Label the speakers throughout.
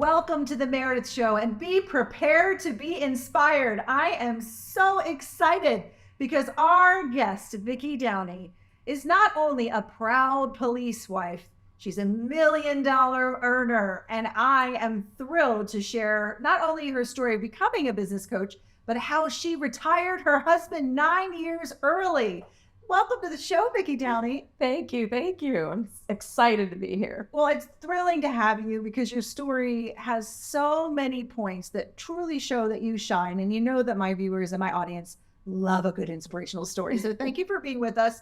Speaker 1: Welcome to the Meredith Show, and be prepared to be inspired. I am so excited because our guest, Vikki Downey, is not only a proud police wife, she's a $1 million earner, and I am thrilled to share not only her story of becoming a business coach, but how she retired her husband 9 years early. Welcome to the show, Vikki Downey.
Speaker 2: Thank you. I'm excited to be here.
Speaker 1: Well, it's thrilling to have you because your story has so many points that truly show that you shine. And you know that my viewers and my audience love a good inspirational story. So thank you for being with us.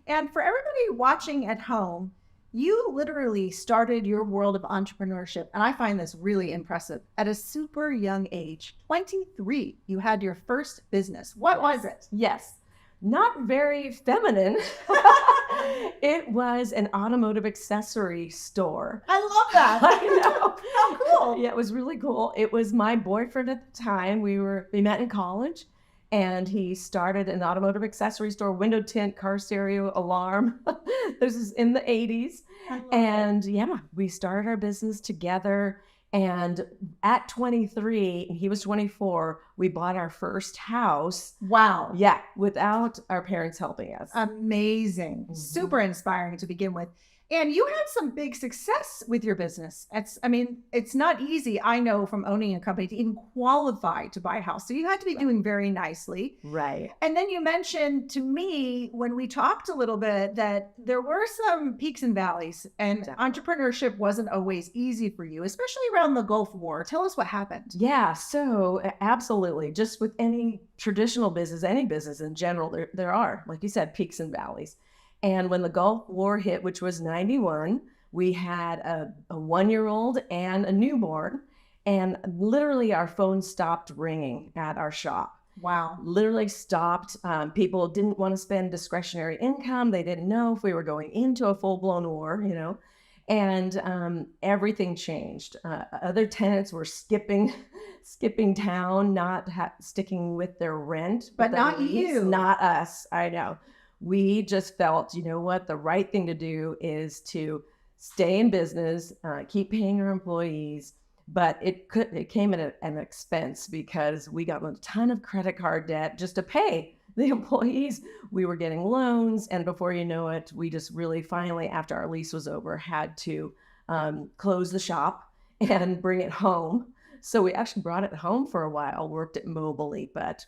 Speaker 1: And for everybody watching at home, you literally started your world of entrepreneurship. And I find this really impressive. At a super young age, 23, you had your first business. What was it?
Speaker 2: Yes. Not very feminine. It was an automotive accessory store.
Speaker 1: I love that.
Speaker 2: I know.
Speaker 1: How cool.
Speaker 2: Yeah, it was really cool. It was my boyfriend at the time. We met in college, and he started an automotive accessory store, window tint, car stereo, alarm. This is in the 80s. And yeah, we started our business together. And at 23, he was 24, we bought our first house.
Speaker 1: Wow.
Speaker 2: Yeah, without our parents helping us.
Speaker 1: Amazing. Mm-hmm. Super inspiring to begin with. And you had some big success with your business. It's not easy, I know, from owning a company to even qualify to buy a house. So you had to be doing very nicely.
Speaker 2: Right.
Speaker 1: And then you mentioned to me when we talked a little bit that there were some peaks and valleys, and entrepreneurship wasn't always easy for you, especially around the Gulf War. Tell us what happened.
Speaker 2: Yeah, so absolutely. Just with any traditional business, any business in general, there are, like you said, peaks and valleys. And when the Gulf War hit, which was 91, we had a 1-year-old and a newborn, and literally our phone stopped ringing at our shop.
Speaker 1: Wow.
Speaker 2: Literally stopped. People didn't want to spend discretionary income. They didn't know if we were going into a full-blown war, and everything changed. Other tenants were skipping town, not sticking with their rent.
Speaker 1: But not you.
Speaker 2: Not us, I know. We just felt, you know what, the right thing to do is to stay in business, keep paying our employees, but it came at an expense because we got a ton of credit card debt just to pay the employees. We were getting loans, and before you know it, we just really finally, after our lease was over, had to close the shop and bring it home. So we actually brought it home for a while, worked it mobily, but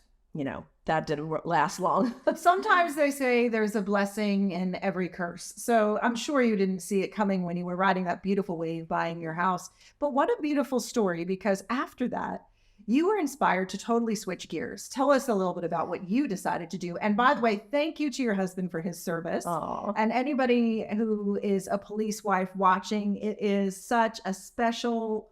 Speaker 2: that didn't last long.
Speaker 1: Sometimes they say there's a blessing in every curse. So I'm sure you didn't see it coming when you were riding that beautiful wave buying your house. But what a beautiful story, because after that, you were inspired to totally switch gears. Tell us a little bit about what you decided to do. And by the way, thank you to your husband for his service.
Speaker 2: Aww.
Speaker 1: And anybody who is a police wife watching, it is such a special,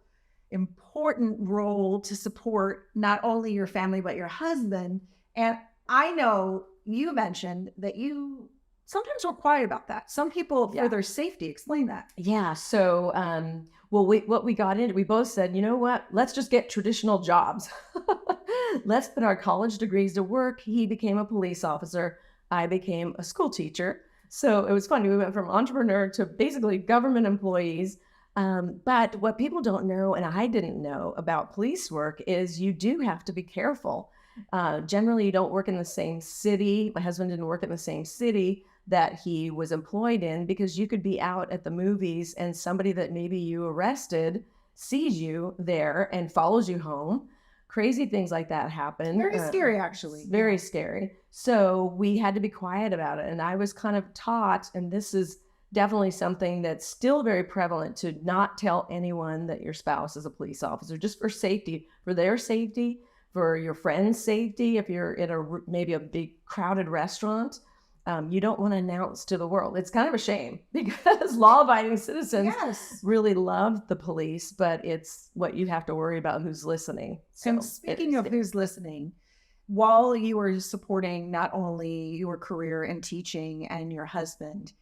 Speaker 1: important role to support not only your family, but your husband. And I know you mentioned that you sometimes were quiet about that. Some people, for their safety, explain that.
Speaker 2: Yeah. So, what we got into, we both said, you know what, let's just get traditional jobs. Let's put our college degrees to work. He became a police officer. I became a school teacher. So it was funny. We went from entrepreneur to basically government employees. But what people don't know, and I didn't know about police work, is you do have to be careful. Generally, you don't work in the same city. My husband didn't work in the same city that he was employed in, because you could be out at the movies and somebody that maybe you arrested sees you there and follows you home. Crazy things like that happen.
Speaker 1: Very scary, actually.
Speaker 2: Very scary. So we had to be quiet about it. And I was kind of taught, and this is definitely something that's still very prevalent, to not tell anyone that your spouse is a police officer, just for safety, for their safety, for your friend's safety. If you're in maybe a big crowded restaurant, you don't want to announce to the world. It's kind of a shame, because law-abiding citizens really love the police, but it's what you have to worry about, who's listening. So,
Speaker 1: and speaking of who's listening, while you were supporting not only your career in teaching and your husband,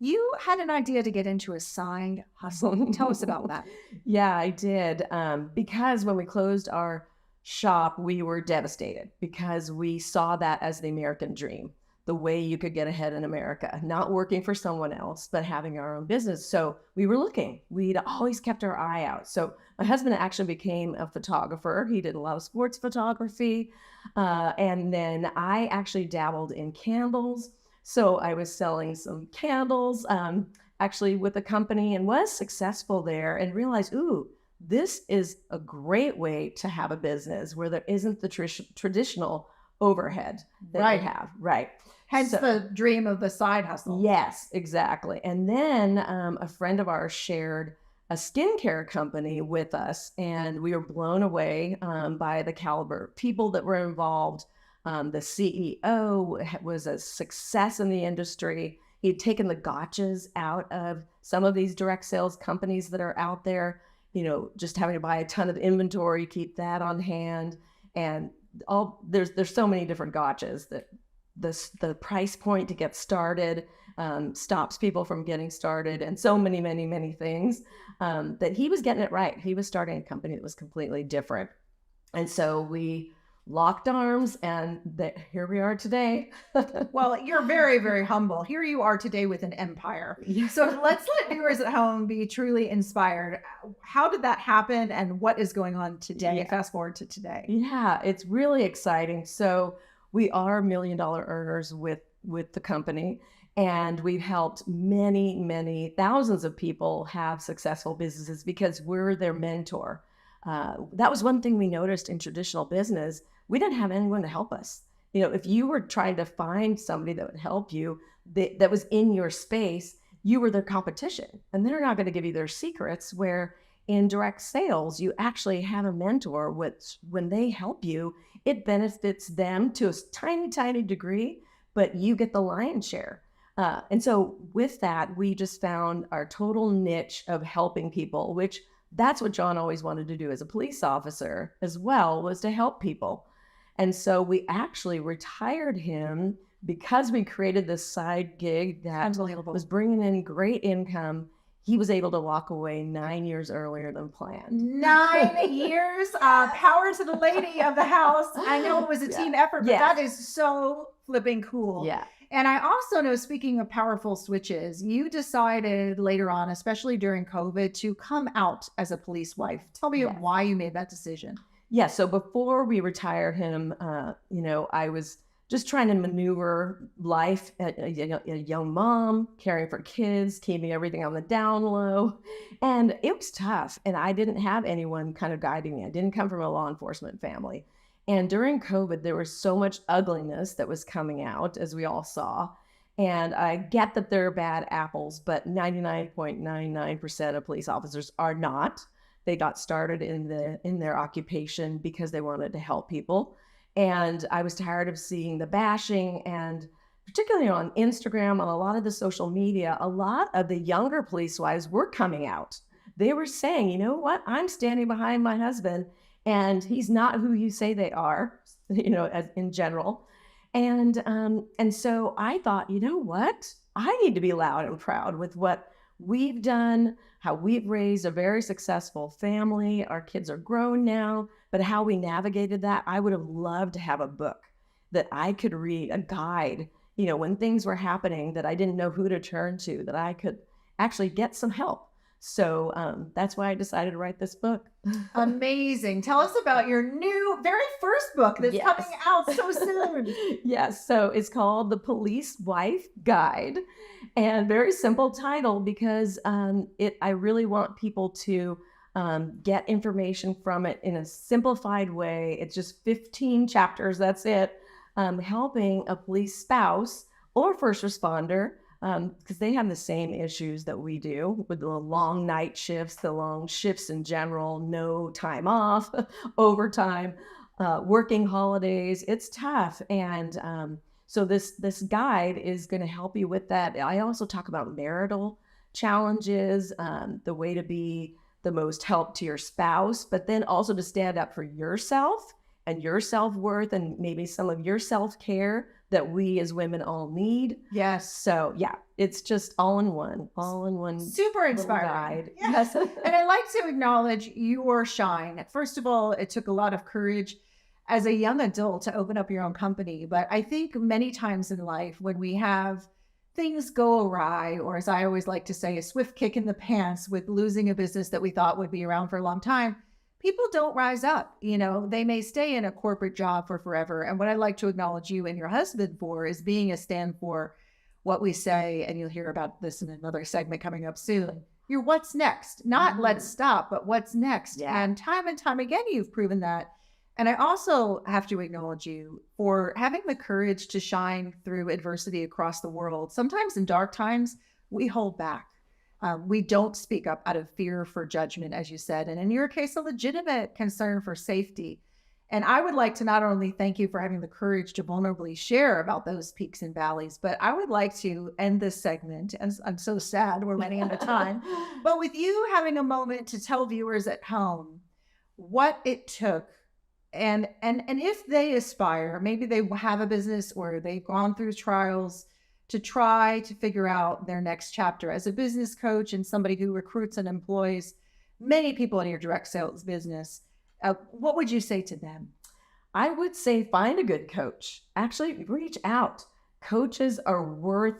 Speaker 1: you had an idea to get into a side hustle. Tell us about that.
Speaker 2: Yeah, I did. Because when we closed our shop, we were devastated, because we saw that as the American dream. the way you could get ahead in America, not working for someone else, but having our own business. So we were looking. We'd always kept our eye out. So my husband actually became a photographer. He did a lot of sports photography. And then I actually dabbled in candles. So I was selling some candles actually with a company and was successful there and realized, ooh, this is a great way to have a business where there isn't the traditional overhead that we have. Right.
Speaker 1: Hence the dream of the side hustle.
Speaker 2: Yes, exactly. And then a friend of ours shared a skincare company with us, and we were blown away by the caliber of people that were involved. The CEO was a success in the industry. He'd taken the gotchas out of some of these direct sales companies that are out there, just having to buy a ton of inventory, keep that on hand. And there's so many different gotchas that the price point to get started stops people from getting started, and so many, many, many things that he was getting it right. He was starting a company that was completely different. And so we locked arms, and here we are today.
Speaker 1: Well, you're very, very humble. Here you are today with an empire. So let's let viewers at home be truly inspired. How did that happen, and what is going on today? Yeah. Fast forward to today.
Speaker 2: Yeah, it's really exciting. So we are $1 million earners with the company, and we've helped many, many thousands of people have successful businesses because we're their mentor. That was one thing we noticed in traditional business. We didn't have anyone to help us. If you were trying to find somebody that would help you, that was in your space, you were their competition, and they're not going to give you their secrets. Where in direct sales, you actually have a mentor, which when they help you, it benefits them to a tiny, tiny degree, but you get the lion's share. And so with that, we just found our total niche of helping people, which that's what John always wanted to do as a police officer as well, was to help people. And so we actually retired him because we created this side gig that was bringing in great income. He was able to walk away 9 years earlier than planned.
Speaker 1: 9 years. Power to the lady of the house. I know it was a team effort, but that is so flipping cool.
Speaker 2: Yeah.
Speaker 1: And I also know, speaking of powerful switches, you decided later on, especially during COVID, to come out as a police wife. Tell me why you made that decision.
Speaker 2: Yeah. So before we retired him, I was just trying to maneuver life, a young mom, caring for kids, keeping everything on the down low. And it was tough. And I didn't have anyone kind of guiding me. I didn't come from a law enforcement family. And during COVID, there was so much ugliness that was coming out, as we all saw. And I get that there are bad apples, but 99.99% of police officers are not. They got started in their occupation because they wanted to help people. And I was tired of seeing the bashing, and particularly on Instagram, on a lot of the social media, a lot of the younger police wives were coming out. They were saying, you know what, I'm standing behind my husband, and he's not who you say they are, as in general. And so I thought, you know what, I need to be loud and proud with what we've done, how we've raised a very successful family. Our kids are grown now, but how we navigated that, I would have loved to have a book that I could read, a guide, when things were happening that I didn't know who to turn to, that I could actually get some help. So that's why I decided to write this book.
Speaker 1: Amazing. Tell us about your new, very first book that's coming out so soon.
Speaker 2: Yes. So it's called The Police Wife Guide, and very simple title because I really want people to get information from it in a simplified way. It's just 15 chapters. That's it. Helping a police spouse or first responder, because they have the same issues that we do with the long night shifts, the long shifts in general, no time off, overtime, working holidays. It's tough. And so this guide is going to help you with that. I also talk about marital challenges, the way to be the most help to your spouse, but then also to stand up for yourself and your self-worth and maybe some of your self-care that we as women all need.
Speaker 1: Yes.
Speaker 2: So yeah, it's just all in one.
Speaker 1: Super inspiring. Yes. And I like to acknowledge your shine. First of all, it took a lot of courage as a young adult to open up your own company. But I think many times in life when we have things go awry, or as I always like to say, a swift kick in the pants with losing a business that we thought would be around for a long time, people don't rise up. They may stay in a corporate job for forever. And what I'd like to acknowledge you and your husband for is being a stand for what we say, and you'll hear about this in another segment coming up soon. You're what's next, not let's stop, but what's next.
Speaker 2: Yeah.
Speaker 1: And time again, you've proven that. And I also have to acknowledge you for having the courage to shine through adversity across the world. Sometimes in dark times, we hold back. We don't speak up out of fear for judgment, as you said. And in your case, a legitimate concern for safety. And I would like to not only thank you for having the courage to vulnerably share about those peaks and valleys, but I would like to end this segment, and I'm so sad we're running out of time, but with you having a moment to tell viewers at home what it took. And if they aspire, maybe they have a business or they've gone through trials to try to figure out their next chapter as a business coach and somebody who recruits and employs many people in your direct sales business, what would you say to them?
Speaker 2: I would say find a good coach. Actually, reach out. Coaches are worth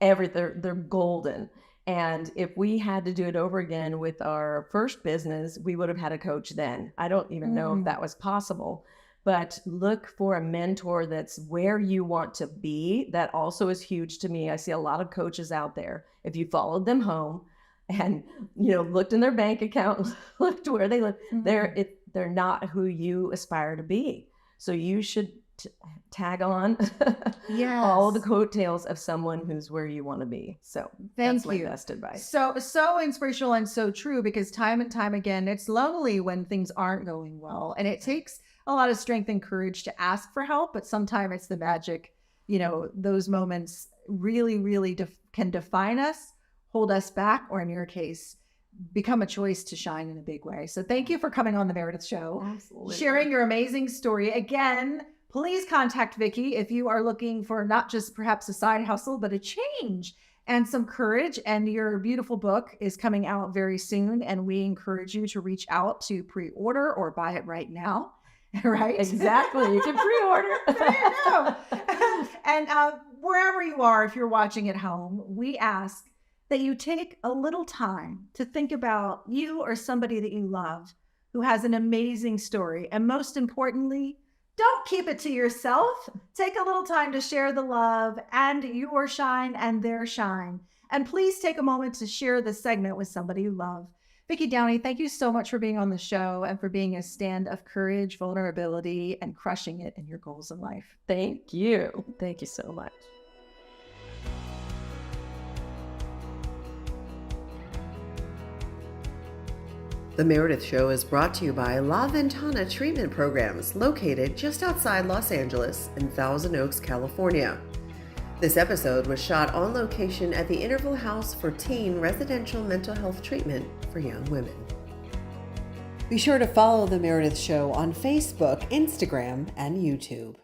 Speaker 2: everything. They're golden. And if we had to do it over again with our first business, we would have had a coach then. I don't even know if that was possible. But look for a mentor that's where you want to be. That also is huge to me. I see a lot of coaches out there. If you followed them home and looked in their bank account, looked where they live, they're not who you aspire to be. So you should tag on all the coattails of someone who's where you want to be. So that's my best advice.
Speaker 1: So inspirational and so true, because time and time again, it's lonely when things aren't going well. And it takes a lot of strength and courage to ask for help, but sometimes it's the magic, those moments really can define us, hold us back, or in your case, become a choice to shine in a big way. So thank you for coming on the Meredith Show.
Speaker 2: Absolutely.
Speaker 1: Sharing your amazing story. Again, please contact Vikki if you are looking for not just perhaps a side hustle, but a change and some courage. And your beautiful book is coming out very soon. And we encourage you to reach out to pre-order or buy it right now. Right?
Speaker 2: Exactly. You can pre-order.
Speaker 1: There you go. And wherever you are, if you're watching at home, we ask that you take a little time to think about you or somebody that you love who has an amazing story. And most importantly, don't keep it to yourself. Take a little time to share the love and your shine and their shine. And please take a moment to share this segment with somebody you love. Vikki Downey, thank you so much for being on the show and for being a stand of courage, vulnerability, and crushing it in your goals in life.
Speaker 2: Thank you. Thank you so much.
Speaker 3: The Meredith Show is brought to you by La Ventana Treatment Programs, located just outside Los Angeles in Thousand Oaks, California. This episode was shot on location at the Interval House for Teen Residential Mental Health Treatment for Young Women. Be sure to follow The Meredith Show on Facebook, Instagram, and YouTube.